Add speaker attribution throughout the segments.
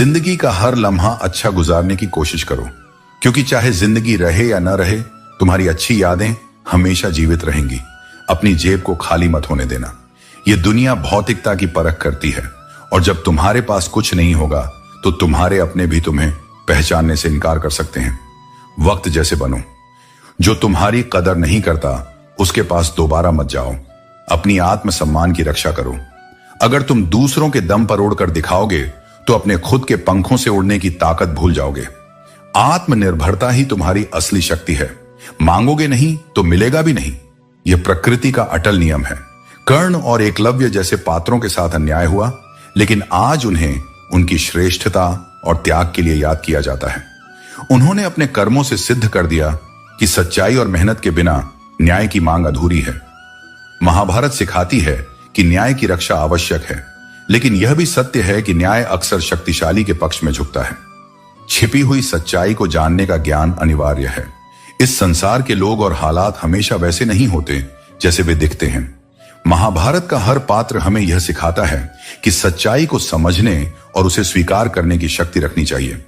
Speaker 1: जिंदगी का हर लम्हा अच्छा गुजारने की कोशिश करो, क्योंकि चाहे जिंदगी रहे या न रहे, तुम्हारी अच्छी यादें हमेशा जीवित रहेंगी। अपनी जेब को खाली मत होने देना। यह दुनिया भौतिकता की परख करती है, और जब तुम्हारे पास कुछ नहीं होगा तो तुम्हारे अपने भी तुम्हें पहचानने से इनकार कर सकते हैं। वक्त जैसे बनो। जो तुम्हारी कदर नहीं करता उसके पास दोबारा मत जाओ। अपनी आत्मसम्मान की रक्षा करो। अगर तुम दूसरों के दम पर उड़कर दिखाओगे तो अपने खुद के पंखों से उड़ने की ताकत भूल जाओगे। आत्मनिर्भरता ही तुम्हारी असली शक्ति है। मांगोगे नहीं तो मिलेगा भी नहीं। यह प्रकृति का अटल नियम है। कर्ण और एकलव्य जैसे पात्रों के साथ अन्याय हुआ, लेकिन आज उन्हें उनकी श्रेष्ठता और त्याग के लिए याद किया जाता है। उन्होंने अपने कर्मों से सिद्ध कर दिया कि सच्चाई और मेहनत के बिना न्याय की मांग अधूरी है। महाभारत सिखाती है कि न्याय की रक्षा आवश्यक है, लेकिन यह भी सत्य है कि न्याय अक्सर शक्तिशाली के पक्ष में झुकता है। छिपी हुई सच्चाई को जानने का ज्ञान अनिवार्य है। इस संसार के लोग और हालात हमेशा वैसे नहीं होते जैसे वे दिखते हैं। महाभारत का हर पात्र हमें यह सिखाता है कि सच्चाई को समझने और उसे स्वीकार करने की शक्ति रखनी चाहिए।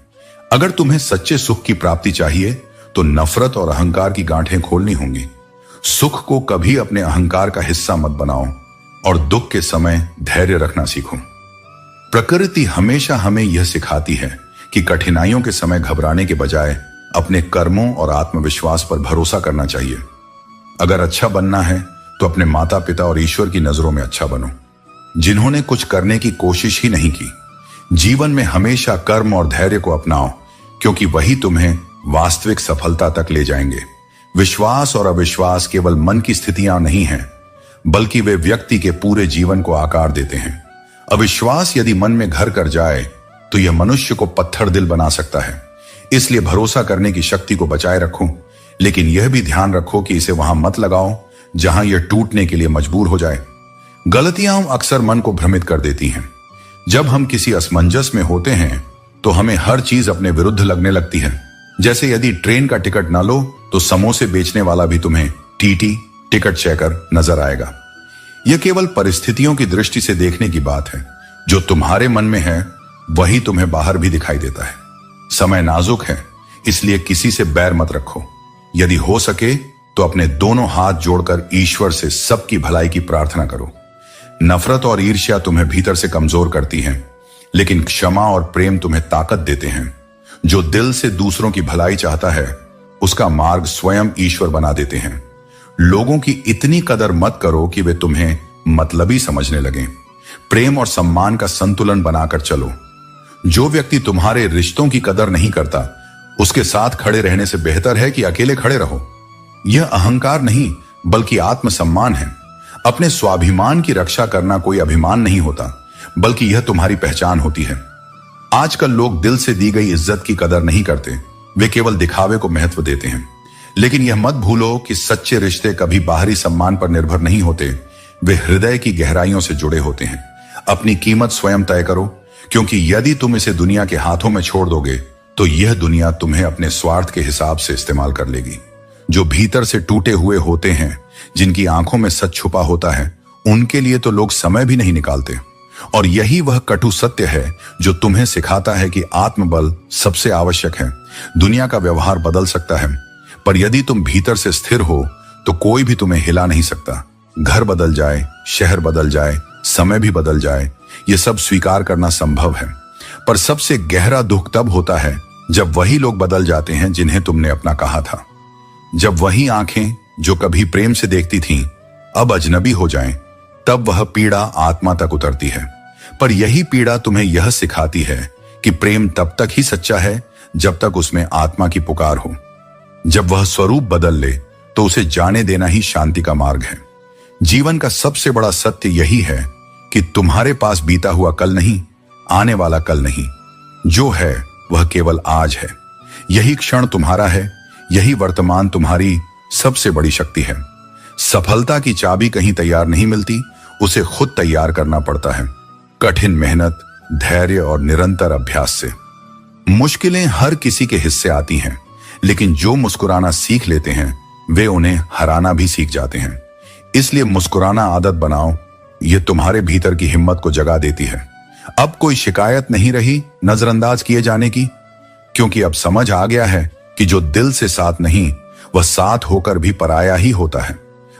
Speaker 1: अगर तुम्हें सच्चे सुख की प्राप्ति चाहिए तो नफरत और अहंकार की गांठें खोलनी होंगी। सुख को कभी अपने अहंकार का हिस्सा मत बनाओ और दुख के समय धैर्य रखना सीखो। प्रकृति हमेशा हमें यह सिखाती है कि कठिनाइयों के समय घबराने के बजाय अपने कर्मों और आत्मविश्वास पर भरोसा करना चाहिए। अगर अच्छा बनना है तो अपने माता पिता और ईश्वर की नजरों में अच्छा बनो, जिन्होंने कुछ करने की कोशिश ही नहीं की। जीवन में हमेशा कर्म और धैर्य को अपनाओ, क्योंकि वही तुम्हें वास्तविक सफलता तक ले जाएंगे। विश्वास और अविश्वास केवल मन की स्थितियां नहीं हैं, बल्कि वे व्यक्ति के पूरे जीवन को आकार देते हैं। अविश्वास यदि मन में घर कर जाए तो यह मनुष्य को पत्थर दिल बना सकता है। इसलिए भरोसा करने की शक्ति को बचाए रखो, लेकिन यह भी ध्यान रखो कि इसे वहां मत लगाओ जहां यह टूटने के लिए मजबूर हो जाए। गलतियां अक्सर मन को भ्रमित कर देती हैं। जब हम किसी असमंजस में होते हैं तो हमें हर चीज अपने विरुद्ध लगने लगती है। जैसे यदि ट्रेन का टिकट ना लो तो समोसे बेचने वाला भी तुम्हें टीटी टिकट चेकर नजर आएगा। यह केवल परिस्थितियों की दृष्टि से देखने की बात है। जो तुम्हारे मन में है वही तुम्हें बाहर भी दिखाई देता है। समय नाजुक है, इसलिए किसी से बैर मत रखो। यदि हो सके तो अपने दोनों हाथ जोड़कर ईश्वर से सबकी भलाई की प्रार्थना करो। नफरत और ईर्ष्या तुम्हें भीतर से कमजोर करती हैं, लेकिन क्षमा और प्रेम तुम्हें ताकत देते हैं। जो दिल से दूसरों की भलाई चाहता है उसका मार्ग स्वयं ईश्वर बना देते हैं। लोगों की इतनी कदर मत करो कि वे तुम्हें मतलबी समझने लगें। प्रेम और सम्मान का संतुलन बनाकर चलो। जो व्यक्ति तुम्हारे रिश्तों की कदर नहीं करता उसके साथ खड़े रहने से बेहतर है कि अकेले खड़े रहो। यह अहंकार नहीं बल्कि आत्मसम्मान है। अपने स्वाभिमान की रक्षा करना कोई अभिमान नहीं होता, बल्कि यह तुम्हारी पहचान होती है। आजकल लोग दिल से दी गई इज्जत की कदर नहीं करते, वे केवल दिखावे को महत्व देते हैं। लेकिन यह मत भूलो कि सच्चे रिश्ते कभी बाहरी सम्मान पर निर्भर नहीं होते, वे हृदय की गहराइयों से जुड़े होते हैं। अपनी कीमत स्वयं तय करो, क्योंकि यदि तुम इसे दुनिया के हाथों में छोड़ दोगे तो यह दुनिया तुम्हें अपने स्वार्थ के हिसाब से इस्तेमाल कर लेगी। जो भीतर से टूटे हुए होते हैं, जिनकी आंखों में सच छुपा होता है, उनके लिए तो लोग समय भी नहीं निकालते। और यही वह कटु सत्य है जो तुम्हें सिखाता है कि आत्मबल सबसे आवश्यक है। दुनिया का व्यवहार बदल सकता है, पर यदि तुम भीतर से स्थिर हो तो कोई भी तुम्हें हिला नहीं सकता। घर बदल जाए, शहर बदल जाए, समय भी बदल जाए, यह सब स्वीकार करना संभव है। पर सबसे गहरा दुख तब होता है जब वही लोग बदल जाते हैं जिन्हें तुमने अपना कहा था। जब वही आंखें जो कभी प्रेम से देखती थीं अब अजनबी हो जाएं, तब वह पीड़ा आत्मा तक उतरती है। पर यही पीड़ा तुम्हें यह सिखाती है कि प्रेम तब तक ही सच्चा है जब तक उसमें आत्मा की पुकार हो। जब वह स्वरूप बदल ले तो उसे जाने देना ही शांति का मार्ग है। जीवन का सबसे बड़ा सत्य यही है कि तुम्हारे पास बीता हुआ कल नहीं, आने वाला कल नहीं। जो है वह केवल आज है। यही क्षण तुम्हारा है, यही वर्तमान तुम्हारी सबसे बड़ी शक्ति है। सफलता की चाबी कहीं तैयार नहीं मिलती, उसे खुद तैयार करना पड़ता है। कठिन मेहनत, धैर्य और निरंतर अभ्यास से। मुश्किलें हर किसी के हिस्से आती हैं, लेकिन जो मुस्कुराना सीख लेते हैं वे उन्हें हराना भी सीख जाते हैं। इसलिए मुस्कुराना आदत बनाओ, यह तुम्हारे भीतर की हिम्मत को जगा देती है। अब कोई शिकायत नहीं रही नजरअंदाज किए जाने की, क्योंकि अब समझ आ गया है कि जो दिल से साथ नहीं वह साथ होकर भी पराया ही होता है।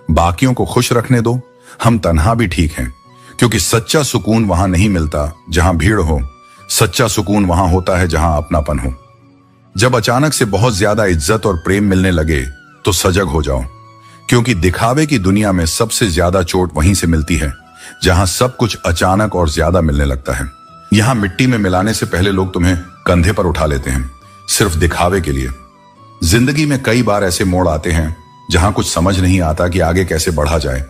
Speaker 1: बाकियों को खुश रखने दो, हम तन्हा भी ठीक हैं, क्योंकि सच्चा सुकून वहां नहीं मिलता जहां भीड़ हो। सच्चा सुकून वहां होता है जहां अपनापन हो। जब अचानक से बहुत ज्यादा इज्जत और प्रेम मिलने लगे तो सजग हो जाओ, क्योंकि दिखावे की दुनिया में सबसे ज्यादा चोट वहीं से मिलती है जहां सब कुछ अचानक और ज्यादा मिलने लगता है। यहां मिट्टी में मिलाने से पहले लोग तुम्हें कंधे पर उठा लेते हैं, सिर्फ दिखावे के लिए। जिंदगी में कई बार ऐसे मोड़ आते हैं जहां कुछ समझ नहीं आता कि आगे कैसे बढ़ा जाए।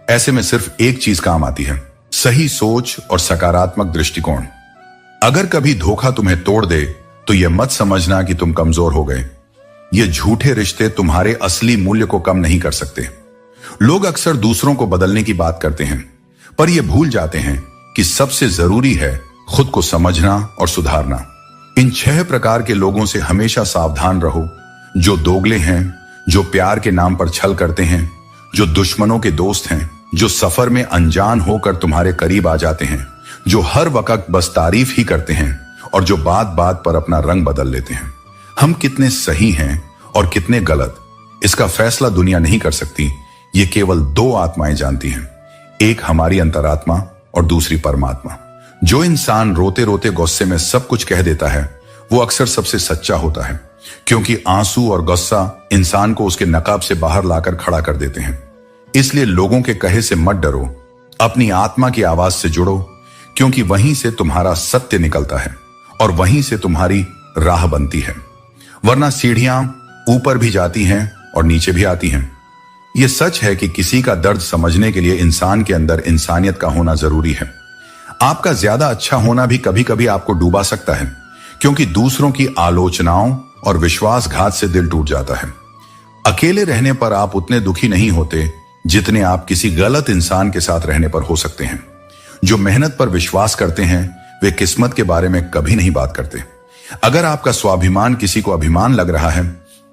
Speaker 1: ऐसे में सिर्फ एक चीज काम आती है, सही सोच और सकारात्मक दृष्टिकोण। अगर कभी धोखा तुम्हें तोड़ दे तो यह मत समझना कि तुम कमजोर हो गए। ये झूठे रिश्ते तुम्हारे असली मूल्य को कम नहीं कर सकते। लोग अक्सर दूसरों को बदलने की बात करते हैं, पर यह भूल जाते हैं कि सबसे जरूरी है खुद को समझना और सुधारना। इन 6 प्रकार के लोगों से हमेशा सावधान रहो, जो दोगले हैं, जो प्यार के नाम पर छल करते हैं, जो दुश्मनों के दोस्त हैं, जो सफर में अनजान होकर तुम्हारे करीब आ जाते हैं, जो हर वक्त बस तारीफ ही करते हैं और जो बात बात पर अपना रंग बदल लेते हैं। हम कितने सही हैं और कितने गलत, इसका फैसला दुनिया नहीं कर सकती। ये केवल 2 आत्माएं जानती हैं, एक हमारी अंतरात्मा और दूसरी परमात्मा। जो इंसान रोते रोते गुस्से में सब कुछ कह देता है वो अक्सर सबसे सच्चा होता है, क्योंकि आंसू और गुस्सा इंसान को उसके नकाब से बाहर लाकर खड़ा कर देते हैं। इसलिए लोगों के कहे से मत डरो, अपनी आत्मा की आवाज से जुड़ो, क्योंकि वहीं से तुम्हारा सत्य निकलता है और वहीं से तुम्हारी राह बनती है। वरना सीढ़ियां ऊपर भी जाती हैं और नीचे भी आती हैं। यह सच है कि किसी का दर्द समझने के लिए इंसान के अंदर इंसानियत का होना जरूरी है। आपका ज्यादा अच्छा होना भी कभी कभी आपको डूबा सकता है, क्योंकि दूसरों की आलोचनाओं और विश्वासघात से दिल टूट जाता है। अकेले रहने पर आप उतने दुखी नहीं होते जितने आप किसी गलत इंसान के साथ रहने पर हो सकते हैं। जो मेहनत पर विश्वास करते हैं वे किस्मत के बारे में कभी नहीं बात करते। अगर आपका स्वाभिमान किसी को अभिमान लग रहा है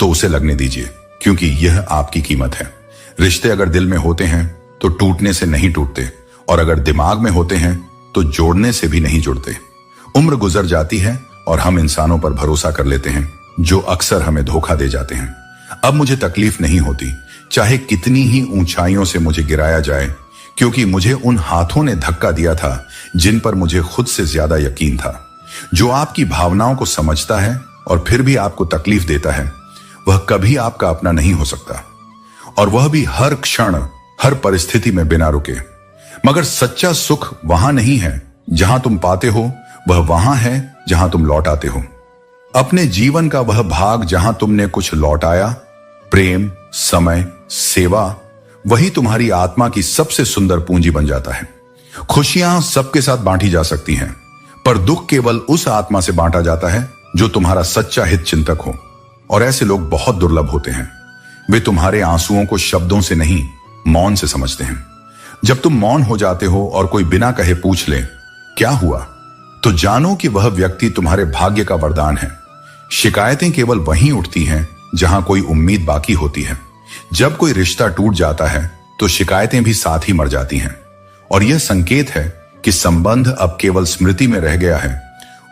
Speaker 1: तो उसे लगने दीजिए, क्योंकि यह आपकी कीमत है। रिश्ते अगर दिल में होते हैं तो टूटने से नहीं टूटते, और अगर दिमाग में होते हैं तो जोड़ने से भी नहीं जुड़ते। उम्र गुजर जाती है और हम इंसानों पर भरोसा कर लेते हैं जो अक्सर हमें धोखा दे जाते हैं। अब मुझे तकलीफ नहीं होती, चाहे कितनी ही ऊंचाइयों से मुझे गिराया जाए, क्योंकि मुझे उन हाथों ने धक्का दिया था जिन पर मुझे खुद से ज्यादा यकीन था। जो आपकी भावनाओं को समझता है और फिर भी आपको तकलीफ देता है, वह कभी आपका अपना नहीं हो सकता, और वह भी हर क्षण हर परिस्थिति में बिना रुके। मगर सच्चा सुख वहां नहीं है जहां तुम पाते हो, वह वहां है जहां तुम लौटाते हो। अपने जीवन का वह भाग जहां तुमने कुछ लौटाया, प्रेम, समय, सेवा, वही तुम्हारी आत्मा की सबसे सुंदर पूंजी बन जाता है। खुशियां सबके साथ बांटी जा सकती हैं, पर दुख केवल उस आत्मा से बांटा जाता है जो तुम्हारा सच्चा हित चिंतक हो, और ऐसे लोग बहुत दुर्लभ होते हैं। वे तुम्हारे आंसुओं को शब्दों से नहीं, मौन से समझते हैं। जब तुम मौन हो जाते हो और कोई बिना कहे पूछ ले क्या हुआ, तो जानो कि वह व्यक्ति तुम्हारे भाग्य का वरदान है। शिकायतें केवल वहीं उठती हैं जहां कोई उम्मीद बाकी होती है। जब कोई रिश्ता टूट जाता है तो शिकायतें भी साथ ही मर जाती हैं, और यह संकेत है कि संबंध अब केवल स्मृति में रह गया है।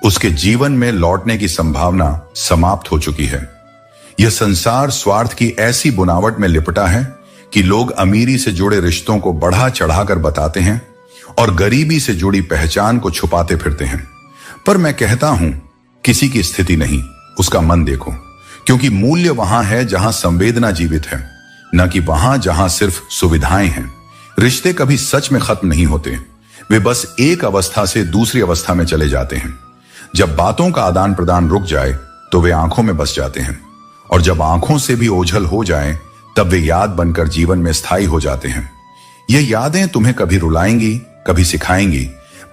Speaker 1: उसके जीवन में लौटने की संभावना समाप्त हो चुकी है। यह संसार स्वार्थ की ऐसी बुनावट में लिपटा है कि लोग अमीरी से जुड़े रिश्तों को बढ़ा चढ़ाकर बताते हैं और गरीबी से जुड़ी पहचान को छुपाते फिरते हैं। पर मैं कहता हूं, किसी की स्थिति नहीं, उसका मन देखो, क्योंकि मूल्य वहां है जहां संवेदना जीवित है, न कि वहां जहां सिर्फ सुविधाएं हैं। रिश्ते कभी सच में खत्म नहीं होते, वे बस एक अवस्था से दूसरी अवस्था में चले जाते हैं। जब बातों का आदान प्रदान रुक जाए तो वे आंखों में बस जाते हैं, और जब आंखों से भी ओझल हो जाएं, तब वे याद बनकर जीवन में स्थायी हो जाते हैं। ये यादें तुम्हें कभी रुलाएंगी, कभी सिखाएंगी,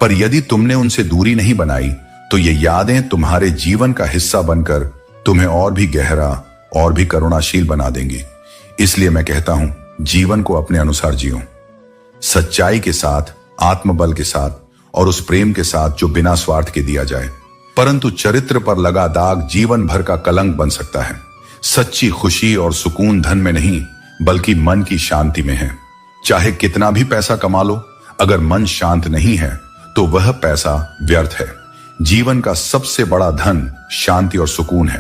Speaker 1: पर यदि तुमने उनसे दूरी नहीं बनाई तो ये यादें तुम्हारे जीवन का हिस्सा बनकर तुम्हें और भी गहरा और भी करुणाशील बना देंगी। इसलिए मैं कहता हूं, जीवन को अपने अनुसार जियो, सच्चाई के साथ, आत्मबल के साथ, और उस प्रेम के साथ जो बिना स्वार्थ के दिया जाए। परंतु चरित्र पर लगा दाग जीवन भर का कलंक बन सकता है। सच्ची खुशी और सुकून धन में नहीं, बल्कि मन की शांति में है। चाहे कितना भी पैसा कमा लो, अगर मन शांत नहीं है तो वह पैसा व्यर्थ है। जीवन का सबसे बड़ा धन शांति और सुकून है।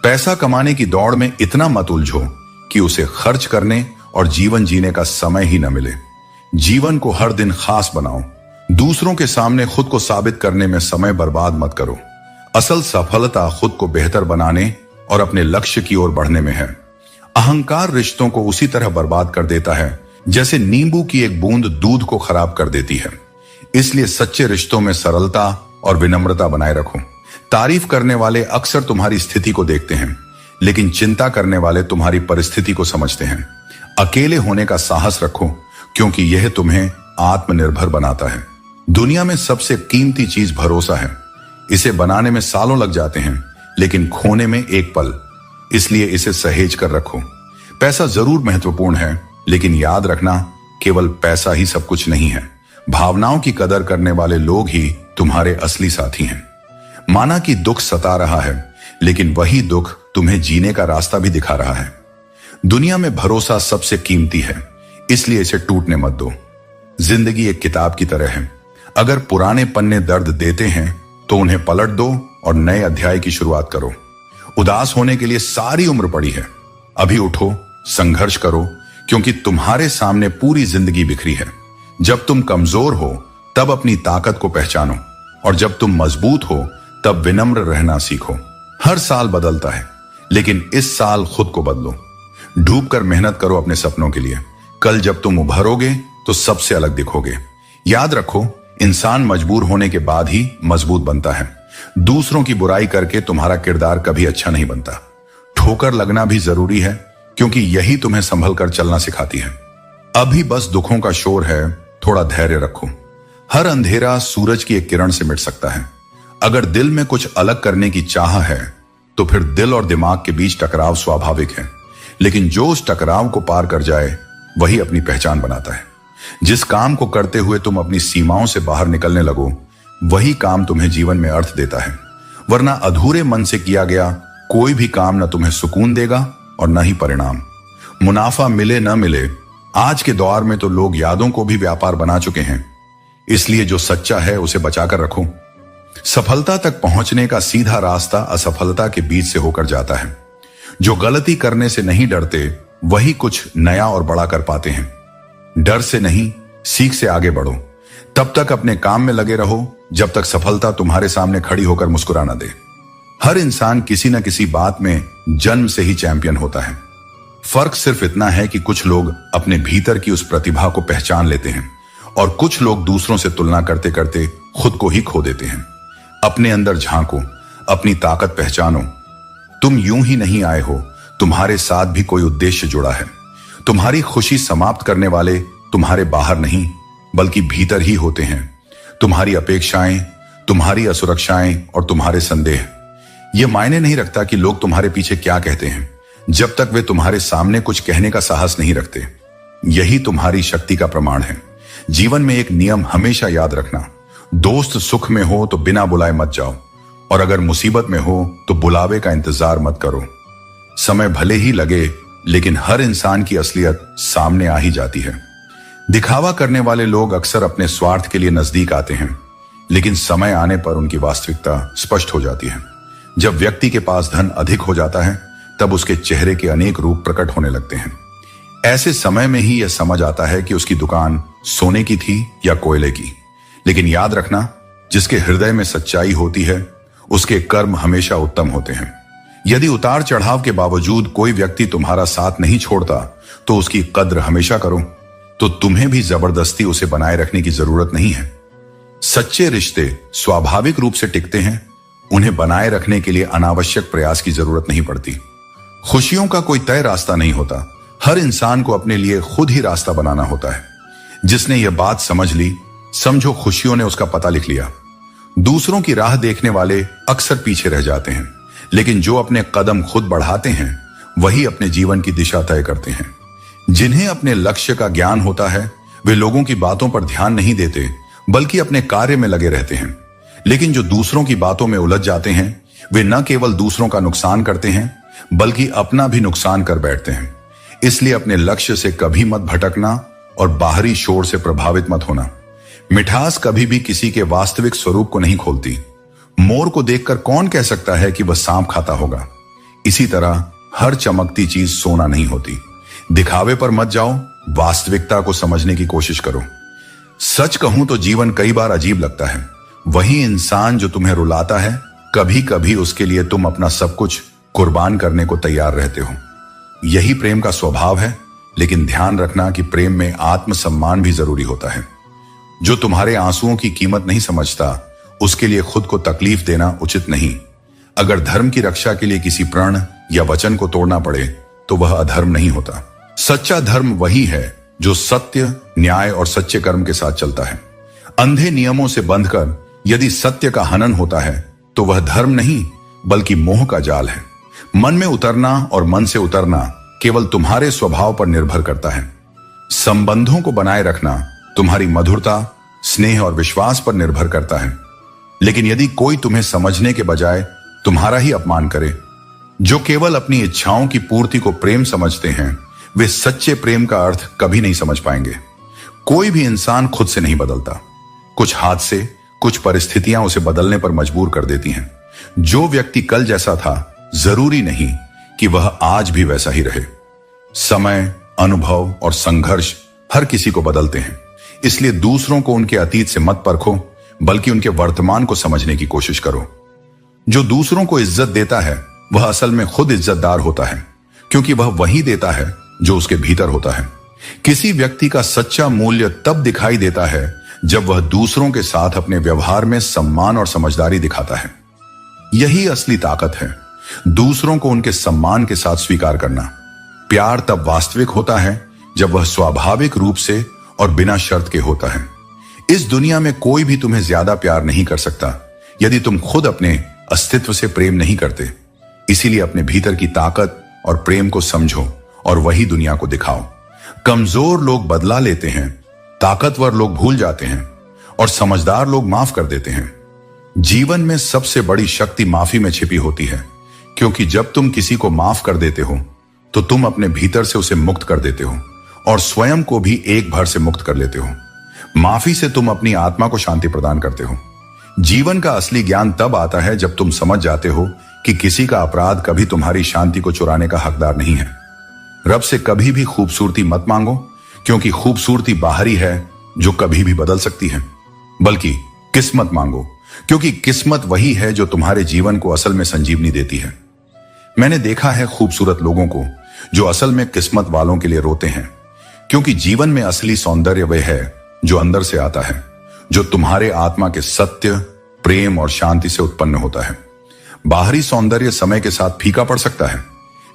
Speaker 1: पैसा कमाने की दौड़ में इतना मत उलझो कि उसे खर्च करने और जीवन जीने का समय ही न मिले। जीवन को हर दिन खास बनाओ। दूसरों के सामने खुद को साबित करने में समय बर्बाद मत करो। असल सफलता खुद को बेहतर बनाने और अपने लक्ष्य की ओर बढ़ने में है। अहंकार रिश्तों को उसी तरह बर्बाद कर देता है जैसे नींबू की एक बूंद दूध को खराब कर देती है। इसलिए सच्चे रिश्तों में सरलता और विनम्रता बनाए रखो। तारीफ करने वाले अक्सर तुम्हारी स्थिति को देखते हैं, लेकिन चिंता करने वाले तुम्हारी परिस्थिति को समझते हैं। अकेले होने का साहस रखो, क्योंकि यह तुम्हें आत्मनिर्भर बनाता है। दुनिया में सबसे कीमती चीज भरोसा है। इसे बनाने में सालों लग जाते हैं, लेकिन खोने में एक पल। इसलिए इसे सहेज कर रखो। पैसा जरूर महत्वपूर्ण है, लेकिन याद रखना, केवल पैसा ही सब कुछ नहीं है। भावनाओं की कदर करने वाले लोग ही तुम्हारे असली साथी हैं। माना कि दुख सता रहा है, लेकिन वही दुख तुम्हें जीने का रास्ता भी दिखा रहा है। दुनिया में भरोसा सबसे कीमती है, इसलिए इसे टूटने मत दो। जिंदगी एक किताब की तरह है। अगर पुराने पन्ने दर्द देते हैं तो उन्हें पलट दो और नए अध्याय की शुरुआत करो। उदास होने के लिए सारी उम्र पड़ी है। अभी उठो, संघर्ष करो, क्योंकि तुम्हारे सामने पूरी जिंदगी बिखरी है। जब तुम कमजोर हो तब अपनी ताकत को पहचानो, और जब तुम मजबूत हो तब विनम्र रहना सीखो। हर साल बदलता है, लेकिन इस साल खुद को बदलो। डूब कर मेहनत करो अपने सपनों के लिए। कल जब तुम उभरोगे तो सबसे अलग दिखोगे। याद रखो, इंसान मजबूर होने के बाद ही मजबूत बनता है। दूसरों की बुराई करके तुम्हारा किरदार कभी अच्छा नहीं बनता। ठोकर लगना भी जरूरी है, क्योंकि यही तुम्हें संभल कर चलना सिखाती है। अभी बस दुखों का शोर है, थोड़ा धैर्य रखो। हर अंधेरा सूरज की एक किरण से मिट सकता है। अगर दिल में कुछ अलग करने की चाह है, तो फिर दिल और दिमाग के बीच टकराव स्वाभाविक है, लेकिन जो उस टकराव को पार कर जाए वही अपनी पहचान बनाता है। जिस काम को करते हुए तुम अपनी सीमाओं से बाहर निकलने लगो, वही काम तुम्हें जीवन में अर्थ देता है। वरना अधूरे मन से किया गया कोई भी काम न तुम्हें सुकून देगा और न ही परिणाम। मुनाफा मिले न मिले, आज के दौर में तो लोग यादों को भी व्यापार बना चुके हैं। इसलिए जो सच्चा है उसे बचाकर रखो। सफलता तक पहुंचने का सीधा रास्ता असफलता के बीच से होकर जाता है। जो गलती करने से नहीं डरते, वही कुछ नया और बड़ा कर पाते हैं। डर से नहीं, सीख से आगे बढ़ो। तब तक अपने काम में लगे रहो जब तक सफलता तुम्हारे सामने खड़ी होकर मुस्कुरा न दे। हर इंसान किसी न किसी बात में जन्म से ही चैंपियन होता है। फर्क सिर्फ इतना है कि कुछ लोग अपने भीतर की उस प्रतिभा को पहचान लेते हैं, और कुछ लोग दूसरों से तुलना करते करते खुद को ही खो देते हैं। अपने अंदर झांको, अपनी ताकत पहचानो। तुम यूं ही नहीं आए हो, तुम्हारे साथ भी कोई उद्देश्य जुड़ा है। तुम्हारी खुशी समाप्त करने वाले तुम्हारे बाहर नहीं, बल्कि भीतर ही होते हैं। तुम्हारी अपेक्षाएं, तुम्हारी असुरक्षाएं और तुम्हारे संदेह। यह मायने नहीं रखता कि लोग तुम्हारे पीछे क्या कहते हैं, जब तक वे तुम्हारे सामने कुछ कहने का साहस नहीं रखते। यही तुम्हारी शक्ति का प्रमाण है। जीवन में एक नियम हमेशा याद रखना, दोस्त सुख में हो तो बिना बुलाए मत जाओ, और अगर मुसीबत में हो तो बुलावे का इंतजार मत करो। समय भले ही लगे, लेकिन हर इंसान की असलियत सामने आ ही जाती है। दिखावा करने वाले लोग अक्सर अपने स्वार्थ के लिए नजदीक आते हैं, लेकिन समय आने पर उनकी वास्तविकता स्पष्ट हो जाती है। जब व्यक्ति के पास धन अधिक हो जाता है, तब उसके चेहरे के अनेक रूप प्रकट होने लगते हैं। ऐसे समय में ही यह समझ आता है कि उसकी दुकान सोने की थी या कोयले की। लेकिन याद रखना, जिसके हृदय में सच्चाई होती है, उसके कर्म हमेशा उत्तम होते हैं। यदि उतार चढ़ाव के बावजूद कोई व्यक्ति तुम्हारा साथ नहीं छोड़ता, तो उसकी कद्र हमेशा करो। तो तुम्हें भी जबरदस्ती उसे बनाए रखने की जरूरत नहीं है। सच्चे रिश्ते स्वाभाविक रूप से टिकते हैं। उन्हें बनाए रखने के लिए अनावश्यक प्रयास की जरूरत नहीं पड़ती। खुशियों का कोई तय रास्ता नहीं होता। हर इंसान को अपने लिए खुद ही रास्ता बनाना होता है। जिसने यह बात समझ ली, समझो खुशियों ने उसका पता लिख लिया। दूसरों की राह देखने वाले अक्सर पीछे रह जाते हैं, लेकिन जो अपने कदम खुद बढ़ाते हैं, वही अपने जीवन की दिशा तय करते हैं। जिन्हें अपने लक्ष्य का ज्ञान होता है, वे लोगों की बातों पर ध्यान नहीं देते, बल्कि अपने कार्य में लगे रहते हैं। लेकिन जो दूसरों की बातों में उलझ जाते हैं, वे न केवल दूसरों का नुकसान करते हैं, बल्कि अपना भी नुकसान कर बैठते हैं। इसलिए अपने लक्ष्य से कभी मत भटकना और बाहरी शोर से प्रभावित मत होना। मिठास कभी भी किसी के वास्तविक स्वरूप को नहीं खोलती। मोर को देखकर कौन कह सकता है कि वह सांप खाता होगा। इसी तरह हर चमकती चीज सोना नहीं होती। दिखावे पर मत जाओ, वास्तविकता को समझने की कोशिश करो। सच कहूं तो जीवन कई बार अजीब लगता है। वही इंसान जो तुम्हें रुलाता है, कभी कभी उसके लिए तुम अपना सब कुछ कुर्बान करने को तैयार रहते हो। यही प्रेम का स्वभाव है, लेकिन ध्यान रखना कि प्रेम में आत्मसम्मान भी जरूरी होता है। जो तुम्हारे आंसुओं की कीमत नहीं समझता, उसके लिए खुद को तकलीफ देना उचित नहीं। अगर धर्म की रक्षा के लिए किसी प्रण या वचन को तोड़ना पड़े तो वह अधर्म नहीं होता। सच्चा धर्म वही है जो सत्य, न्याय और सच्चे कर्म के साथ चलता है। अंधे नियमों से बंधकर यदि सत्य का हनन होता है तो वह धर्म नहीं बल्कि मोह का जाल है। मन में उतरना और मन से उतरना केवल तुम्हारे स्वभाव पर निर्भर करता है। संबंधों को बनाए रखना तुम्हारी मधुरता, स्नेह और विश्वास पर निर्भर करता है। लेकिन यदि कोई तुम्हें समझने के बजाय तुम्हारा ही अपमान करे, जो केवल अपनी इच्छाओं की पूर्ति को प्रेम समझते हैं, वे सच्चे प्रेम का अर्थ कभी नहीं समझ पाएंगे। कोई भी इंसान खुद से नहीं बदलता। कुछ हादसे, कुछ परिस्थितियां उसे बदलने पर मजबूर कर देती हैं। जो व्यक्ति कल जैसा था, जरूरी नहीं कि वह आज भी वैसा ही रहे। समय, अनुभव और संघर्ष हर किसी को बदलते हैं। इसलिए दूसरों को उनके अतीत से मत परखो, बल्कि उनके वर्तमान को समझने की कोशिश करो। जो दूसरों को इज्जत देता है, वह असल में खुद इज्जतदार होता है, क्योंकि वह वही देता है जो उसके भीतर होता है। किसी व्यक्ति का सच्चा मूल्य तब दिखाई देता है जब वह दूसरों के साथ अपने व्यवहार में सम्मान और समझदारी दिखाता है। यही असली ताकत है, दूसरों को उनके सम्मान के साथ स्वीकार करना। प्यार तब वास्तविक होता है जब वह स्वाभाविक रूप से और बिना शर्त के होता है। इस दुनिया में कोई भी तुम्हें ज्यादा प्यार नहीं कर सकता यदि तुम खुद अपने अस्तित्व से प्रेम नहीं करते। इसीलिए अपने भीतर की ताकत और प्रेम को समझो और वही दुनिया को दिखाओ। कमजोर लोग बदला लेते हैं, ताकतवर लोग भूल जाते हैं और समझदार लोग माफ कर देते हैं। जीवन में सबसे बड़ी शक्ति माफी में छिपी होती है, क्योंकि जब तुम किसी को माफ कर देते हो तो तुम अपने भीतर से उसे मुक्त कर देते हो और स्वयं को भी एक भर से मुक्त कर लेते हो। माफी से तुम अपनी आत्मा को शांति प्रदान करते हो। जीवन का असली ज्ञान तब आता है जब तुम समझ जाते हो कि किसी का अपराध कभी तुम्हारी शांति को चुराने का हकदार नहीं है। रब से कभी भी खूबसूरती मत मांगो, क्योंकि खूबसूरती बाहरी है जो कभी भी बदल सकती है। बल्कि किस्मत मांगो, क्योंकि किस्मत वही है जो तुम्हारे जीवन को असल में संजीवनी देती है। मैंने देखा है खूबसूरत लोगों को जो असल में किस्मत वालों के लिए रोते हैं, क्योंकि जीवन में असली सौंदर्य वह है जो अंदर से आता है, जो तुम्हारे आत्मा के सत्य, प्रेम और शांति से उत्पन्न होता है। बाहरी सौंदर्य समय के साथ फीका पड़ सकता है,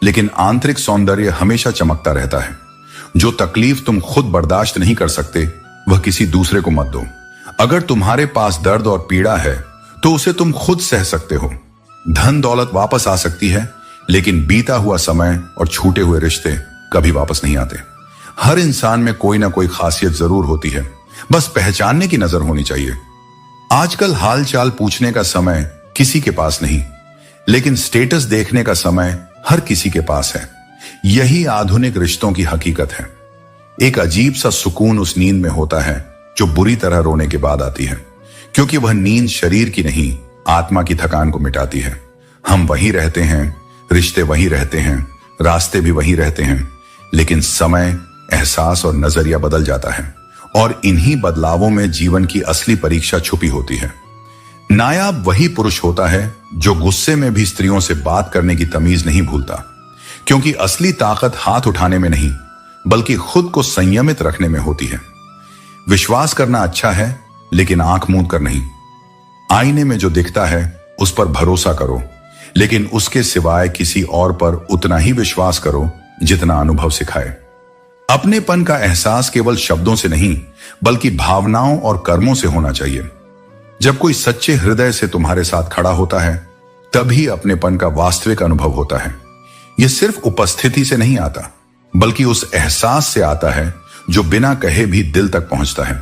Speaker 1: लेकिन आंतरिक सौंदर्य हमेशा चमकता रहता है। जो तकलीफ तुम खुद बर्दाश्त नहीं कर सकते, वह किसी दूसरे को मत दो। अगर तुम्हारे पास दर्द और पीड़ा है तो उसे तुम खुद सह सकते हो। धन दौलत वापस आ सकती है, लेकिन बीता हुआ समय और छूटे हुए रिश्ते कभी वापस नहीं आते। हर इंसान में कोई ना कोई खासियत जरूर होती है, बस पहचानने की नजर होनी चाहिए। आजकल हाल चाल पूछने का समय किसी के पास नहीं, लेकिन स्टेटस देखने का समय हर किसी के पास है। यही आधुनिक रिश्तों की हकीकत है। एक अजीब सा सुकून उस नींद में होता है जो बुरी तरह रोने के बाद आती है, क्योंकि वह नींद शरीर की नहीं, आत्मा की थकान को मिटाती है। हम वहीं रहते हैं, रिश्ते वहीं रहते हैं, रास्ते भी वहीं रहते हैं, लेकिन समय, एहसास और नजरिया बदल जाता है। और इन्हीं बदलावों में जीवन की असली परीक्षा छुपी होती है। नायाब वही पुरुष होता है जो गुस्से में भी स्त्रियों से बात करने की तमीज नहीं भूलता, क्योंकि असली ताकत हाथ उठाने में नहीं, बल्कि खुद को संयमित रखने में होती है। विश्वास करना अच्छा है, लेकिन आंख मूंद कर नहीं। आईने में जो दिखता है उस पर भरोसा करो, लेकिन उसके सिवाय किसी और पर उतना ही विश्वास करो जितना अनुभव सिखाए। अपनेपन का एहसास केवल शब्दों से नहीं, बल्कि भावनाओं और कर्मों से होना चाहिए। जब कोई सच्चे हृदय से तुम्हारे साथ खड़ा होता है, तभी अपनेपन का वास्तविक अनुभव होता है। यह सिर्फ उपस्थिति से नहीं आता, बल्कि उस एहसास से आता है जो बिना कहे भी दिल तक पहुंचता है।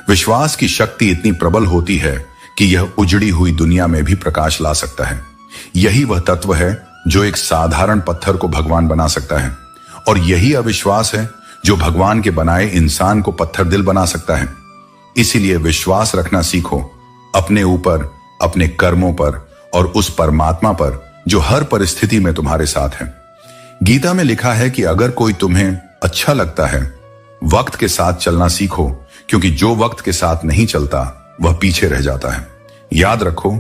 Speaker 1: विश्वास की शक्ति इतनी प्रबल होती है कि यह उजड़ी हुई दुनिया में भी प्रकाश ला सकता है। यही वह तत्व है जो एक साधारण पत्थर को भगवान बना सकता है, और यही अविश्वास है जो भगवान के बनाए इंसान को पत्थर दिल बना सकता है। इसीलिए विश्वास रखना सीखो, अपने ऊपर, अपने कर्मों पर और उस परमात्मा पर जो हर परिस्थिति में तुम्हारे साथ है। गीता में लिखा है कि अगर कोई तुम्हें अच्छा लगता है, वक्त के साथ चलना सीखो, क्योंकि जो वक्त के साथ नहीं चलता वह पीछे रह जाता है। याद रखो,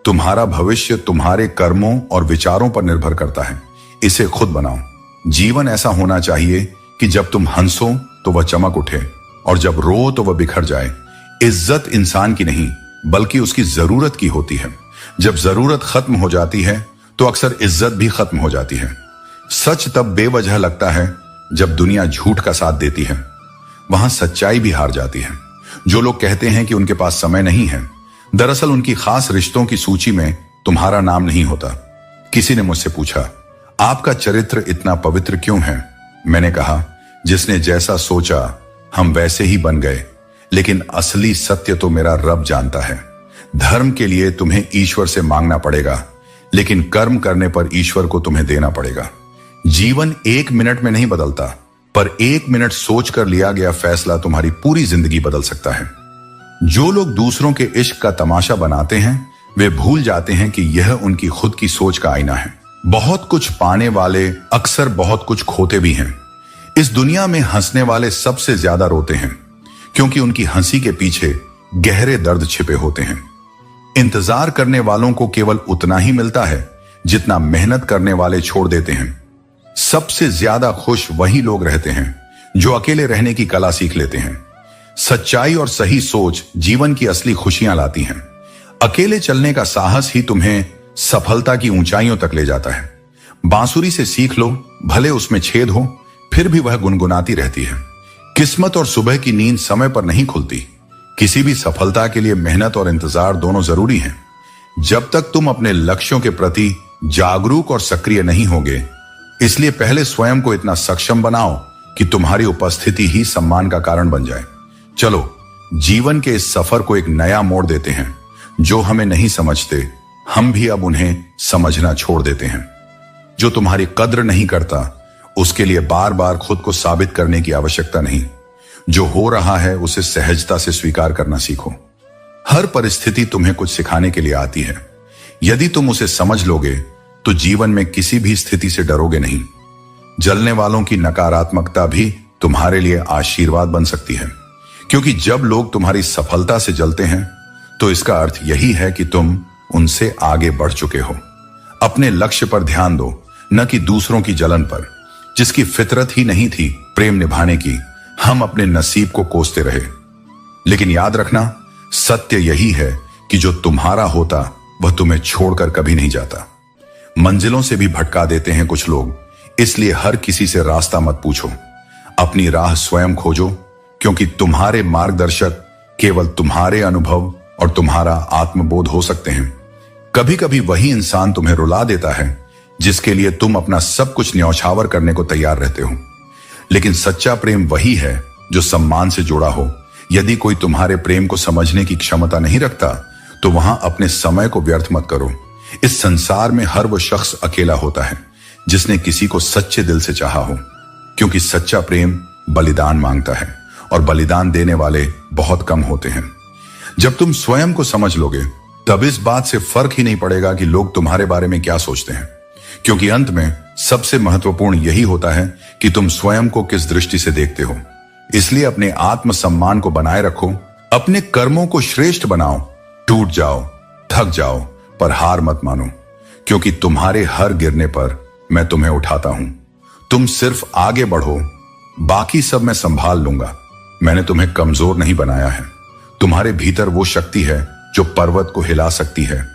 Speaker 1: तुम्हारा भविष्य तुम्हारे कर्मों और विचारों पर निर्भर करता है। इसे खुद बनाओ। जीवन ऐसा होना चाहिए कि जब तुम हंसो तो वह चमक उठे और जब रो तो वह बिखर जाए। इज्जत इंसान की नहीं बल्कि उसकी जरूरत की होती है। जब जरूरत खत्म हो जाती है तो अक्सर इज्जत भी खत्म हो जाती है। सच तब बेवजह लगता है जब दुनिया झूठ का साथ देती है, वहां सच्चाई भी हार जाती है। जो लोग कहते हैं कि उनके पास समय नहीं है, दरअसल उनकी खास रिश्तों की सूची में तुम्हारा नाम नहीं होता। किसी ने मुझसे पूछा, आपका चरित्र इतना पवित्र क्यों है? मैंने कहा, जिसने जैसा सोचा हम वैसे ही बन गए, लेकिन असली सत्य तो मेरा रब जानता है। धर्म के लिए तुम्हें ईश्वर से मांगना पड़ेगा, लेकिन कर्म करने पर ईश्वर को तुम्हें देना पड़ेगा। जीवन 1 मिनट में नहीं बदलता, पर 1 मिनट सोचकर लिया गया फैसला तुम्हारी पूरी जिंदगी बदल सकता है। जो लोग दूसरों के इश्क का तमाशा बनाते हैं, वे भूल जाते हैं कि यह उनकी खुद की सोच का आईना है। बहुत कुछ पाने वाले अक्सर बहुत कुछ खोते भी हैं। इस दुनिया में हंसने वाले सबसे ज्यादा रोते हैं, क्योंकि उनकी हंसी के पीछे गहरे दर्द छिपे होते हैं। इंतजार करने वालों को केवल उतना ही मिलता है जितना मेहनत करने वाले छोड़ देते हैं। सबसे ज्यादा खुश वही लोग रहते हैं जो अकेले रहने की कला सीख लेते हैं। सच्चाई और सही सोच जीवन की असली खुशियां लाती हैं। अकेले चलने का साहस ही तुम्हें सफलता की ऊंचाइयों तक ले जाता है। बांसुरी से सीख लो, भले उसमें छेद हो, फिर भी वह गुनगुनाती रहती है। किस्मत और सुबह की नींद समय पर नहीं खुलती। किसी भी सफलता के लिए मेहनत और इंतजार दोनों जरूरी हैं। जब तक तुम अपने लक्ष्यों के प्रति जागरूक और सक्रिय नहीं होगे, इसलिए पहले स्वयं को इतना सक्षम बनाओ कि तुम्हारी उपस्थिति ही सम्मान का कारण बन जाए। चलो, जीवन के इस सफर को एक नया मोड़ देते हैं। जो हमें नहीं समझते, हम भी अब उन्हें समझना छोड़ देते हैं। जो तुम्हारी कद्र नहीं करता, उसके लिए बार बार खुद को साबित करने की आवश्यकता नहीं। जो हो रहा है उसे सहजता से स्वीकार करना सीखो। हर परिस्थिति तुम्हें कुछ सिखाने के लिए आती है। यदि तुम उसे समझ लोगे तो जीवन में किसी भी स्थिति से डरोगे नहीं। जलने वालों की नकारात्मकता भी तुम्हारे लिए आशीर्वाद बन सकती है, क्योंकि जब लोग तुम्हारी सफलता से जलते हैं तो इसका अर्थ यही है कि तुम उनसे आगे बढ़ चुके हो। अपने लक्ष्य पर ध्यान दो, न कि दूसरों की जलन पर। जिसकी फितरत ही नहीं थी प्रेम निभाने की, हम अपने नसीब को कोसते रहे। लेकिन याद रखना, सत्य यही है कि जो तुम्हारा होता वह तुम्हें छोड़कर कभी नहीं जाता। मंजिलों से भी भटका देते हैं कुछ लोग, इसलिए हर किसी से रास्ता मत पूछो। अपनी राह स्वयं खोजो, क्योंकि तुम्हारे मार्गदर्शक केवल तुम्हारे अनुभव और तुम्हारा आत्मबोध हो सकते हैं। कभी कभी वही इंसान तुम्हें रुला देता है जिसके लिए तुम अपना सब कुछ न्यौछावर करने को तैयार रहते हो। लेकिन सच्चा प्रेम वही है जो सम्मान से जुड़ा हो। यदि कोई तुम्हारे प्रेम को समझने की क्षमता नहीं रखता, तो वहां अपने समय को व्यर्थ मत करो। इस संसार में हर वो शख्स अकेला होता है जिसने किसी को सच्चे दिल से चाहा हो, क्योंकि सच्चा प्रेम बलिदान मांगता है और बलिदान देने वाले बहुत कम होते हैं। जब तुम स्वयं को समझ लोगे, तब इस बात से फर्क ही नहीं पड़ेगा कि लोग तुम्हारे बारे में क्या सोचते हैं, क्योंकि अंत में सबसे महत्वपूर्ण यही होता है कि तुम स्वयं को किस दृष्टि से देखते हो। इसलिए अपने आत्मसम्मान को बनाए रखो, अपने कर्मों को श्रेष्ठ बनाओ। टूट जाओ, थक जाओ, पर हार मत मानो, क्योंकि तुम्हारे हर गिरने पर मैं तुम्हें उठाता हूं। तुम सिर्फ आगे बढ़ो, बाकी सब मैं संभाल लूंगा। मैंने तुम्हें कमजोर नहीं बनाया है। तुम्हारे भीतर वो शक्ति है जो पर्वत को हिला सकती है,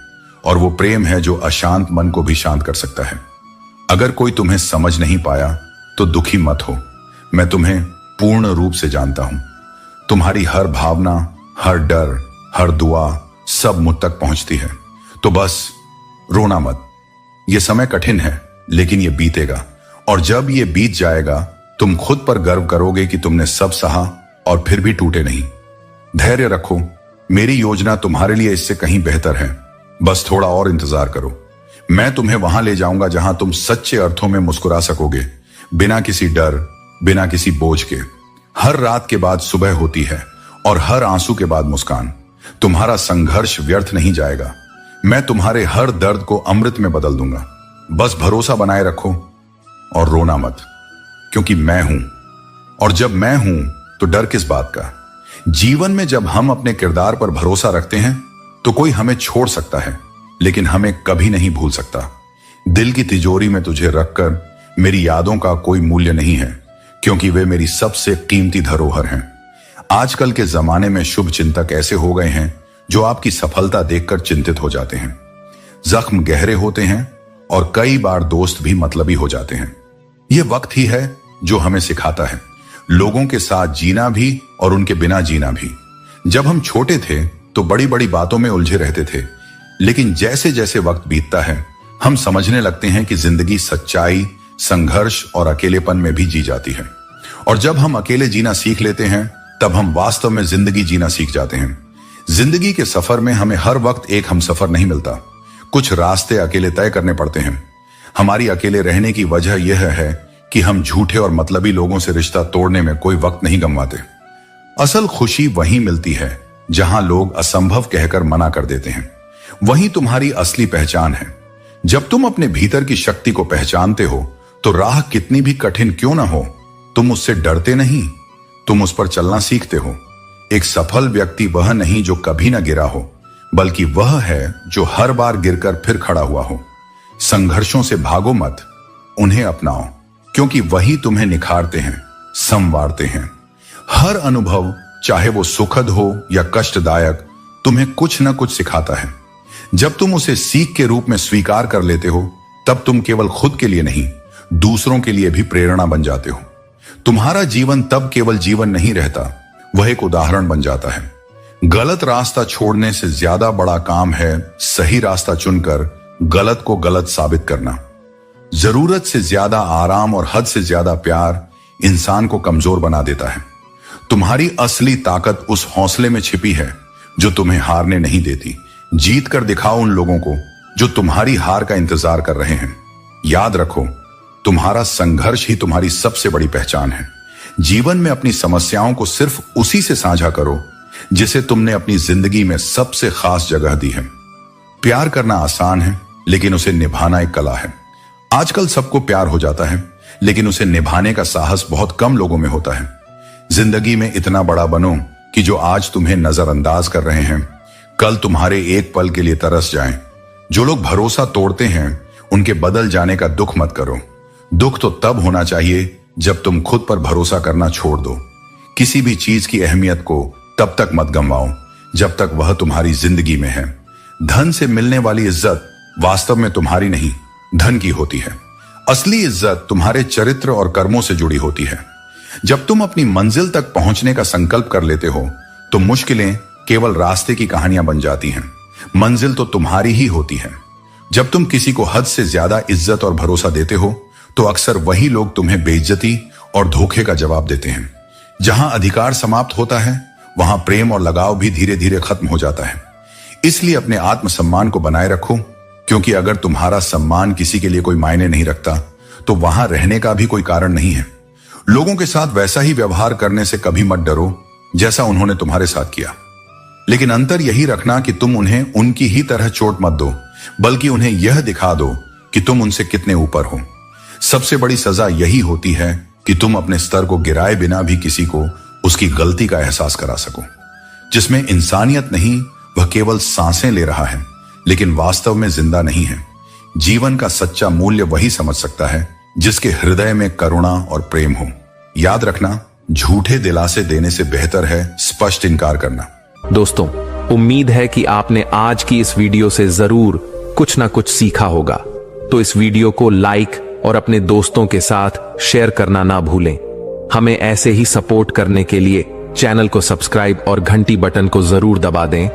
Speaker 1: और वो प्रेम है जो अशांत मन को भी शांत कर सकता है। अगर कोई तुम्हें समझ नहीं पाया तो दुखी मत हो। मैं तुम्हें पूर्ण रूप से जानता हूं। तुम्हारी हर भावना, हर डर, हर दुआ सब मुझ तक पहुंचती है। तो बस रोना मत। यह समय कठिन है, लेकिन यह बीतेगा, और जब यह बीत जाएगा तुम खुद पर गर्व करोगे कि तुमने सब सहा और फिर भी टूटे नहीं। धैर्य रखो, मेरी योजना तुम्हारे लिए इससे कहीं बेहतर है। बस थोड़ा और इंतजार करो। मैं तुम्हें वहां ले जाऊंगा जहां तुम सच्चे अर्थों में मुस्कुरा सकोगे, बिना किसी डर, बिना किसी बोझ के। हर रात के बाद सुबह होती है, और हर आंसू के बाद मुस्कान। तुम्हारा संघर्ष व्यर्थ नहीं जाएगा। मैं तुम्हारे हर दर्द को अमृत में बदल दूंगा। बस भरोसा बनाए रखो और रोना मत, क्योंकि मैं हूं। और जब मैं हूं तो डर किस बात का। जीवन में जब हम अपने किरदार पर भरोसा रखते हैं तो कोई हमें छोड़ सकता है, लेकिन हमें कभी नहीं भूल सकता। दिल की तिजोरी में तुझे रखकर मेरी यादों का कोई मूल्य नहीं है, क्योंकि वे मेरी सबसे कीमती धरोहर हैं। आजकल के जमाने में शुभ चिंतक ऐसे हो गए हैं जो आपकी सफलता देखकर चिंतित हो जाते हैं। जख्म गहरे होते हैं और कई बार दोस्त भी मतलबी हो जाते हैं। यह वक्त ही है जो हमें सिखाता है लोगों के साथ जीना भी और उनके बिना जीना भी। जब हम छोटे थे तो बड़ी बड़ी बातों में उलझे रहते थे, लेकिन जैसे जैसे वक्त बीतता है हम समझने लगते हैं कि जिंदगी सच्चाई, संघर्ष और अकेलेपन में भी जी जाती है। और जब हम अकेले जीना सीख लेते हैं तब हम वास्तव में जिंदगी जीना सीख जाते हैं। जिंदगी के सफर में हमें हर वक्त एक हमसफर नहीं मिलता। कुछ रास्ते अकेले तय करने पड़ते हैं। हमारी अकेले रहने की वजह यह है कि हम झूठे और मतलबी लोगों से रिश्ता तोड़ने में कोई वक्त नहीं गंवाते। असल खुशी वहीं मिलती है जहां लोग असंभव कहकर मना कर देते हैं। वहीं तुम्हारी असली पहचान है। जब तुम अपने भीतर की शक्ति को पहचानते हो तो राह कितनी भी कठिन क्यों ना हो, तुम उससे डरते नहीं, तुम उस पर चलना सीखते हो। एक सफल व्यक्ति वह नहीं जो कभी ना गिरा हो, बल्कि वह है जो हर बार गिरकर फिर खड़ा हुआ हो। संघर्षों से भागो मत, उन्हें अपनाओ, क्योंकि वही तुम्हें निखारते हैं, संवारते हैं। हर अनुभव, चाहे वो सुखद हो या कष्टदायक, तुम्हें कुछ न कुछ सिखाता है। जब तुम उसे सीख के रूप में स्वीकार कर लेते हो तब तुम केवल खुद के लिए नहीं, दूसरों के लिए भी प्रेरणा बन जाते हो। तुम्हारा जीवन तब केवल जीवन नहीं रहता, वह एक उदाहरण बन जाता है। गलत रास्ता छोड़ने से ज्यादा बड़ा काम है सही रास्ता चुनकर गलत को गलत साबित करना। जरूरत से ज्यादा आराम और हद से ज्यादा प्यार इंसान को कमजोर बना देता है। तुम्हारी असली ताकत उस हौसले में छिपी है जो तुम्हें हारने नहीं देती। जीत कर दिखाओ उन लोगों को जो तुम्हारी हार का इंतजार कर रहे हैं। याद रखो, तुम्हारा संघर्ष ही तुम्हारी सबसे बड़ी पहचान है। जीवन में अपनी समस्याओं को सिर्फ उसी से साझा करो जिसे तुमने अपनी जिंदगी में सबसे खास जगह दी है। प्यार करना आसान है, लेकिन उसे निभाना एक कला है। आजकल सबको प्यार हो जाता है, लेकिन उसे निभाने का साहस बहुत कम लोगों में होता है। जिंदगी में इतना बड़ा बनो कि जो आज तुम्हें नजरअंदाज कर रहे हैं कल तुम्हारे एक पल के लिए तरस जाएं। जो लोग भरोसा तोड़ते हैं उनके बदल जाने का दुख मत करो। दुख तो तब होना चाहिए जब तुम खुद पर भरोसा करना छोड़ दो। किसी भी चीज की अहमियत को तब तक मत गंवाओ जब तक वह तुम्हारी जिंदगी में है। धन से मिलने वाली इज्जत वास्तव में तुम्हारी नहीं, धन की होती है। असली इज्जत तुम्हारे चरित्र और कर्मों से जुड़ी होती है। जब तुम अपनी मंजिल तक पहुंचने का संकल्प कर लेते हो तो मुश्किलें केवल रास्ते की कहानियां बन जाती हैं। मंजिल तो तुम्हारी ही होती है। जब तुम किसी को हद से ज्यादा इज्जत और भरोसा देते हो तो अक्सर वही लोग तुम्हें बेइज्जती और धोखे का जवाब देते हैं। जहां अधिकार समाप्त होता है वहां प्रेम और लगाव भी धीरे धीरे खत्म हो जाता है। इसलिए अपने आत्मसम्मान को बनाए रखो, क्योंकि अगर तुम्हारा सम्मान किसी के लिए कोई मायने नहीं रखता तो वहां रहने का भी कोई कारण नहीं है। लोगों के साथ वैसा ही व्यवहार करने से कभी मत डरो जैसा उन्होंने तुम्हारे साथ किया, लेकिन अंतर यही रखना कि तुम उन्हें उनकी ही तरह चोट मत दो, बल्कि उन्हें यह दिखा दो कि तुम उनसे कितने ऊपर हो। सबसे बड़ी सजा यही होती है कि तुम अपने स्तर को गिराए बिना भी किसी को उसकी गलती का एहसास करा सको। जिसमें इंसानियत नहीं, वह केवल सांसें ले रहा है, लेकिन वास्तव में जिंदा नहीं है। जीवन का सच्चा मूल्य वही समझ सकता है जिसके हृदय में करुणा और प्रेम हो। याद रखना, झूठे दिलासे देने से बेहतर है स्पष्ट इनकार करना।
Speaker 2: दोस्तों, उम्मीद है कि आपने आज की इस वीडियो से जरूर कुछ ना कुछ सीखा होगा। तो इस वीडियो को लाइक और अपने दोस्तों के साथ शेयर करना ना भूलें। हमें ऐसे ही सपोर्ट करने के लिए चैनल को सब्सक्राइब और घंटी बटन को जरूर दबा दें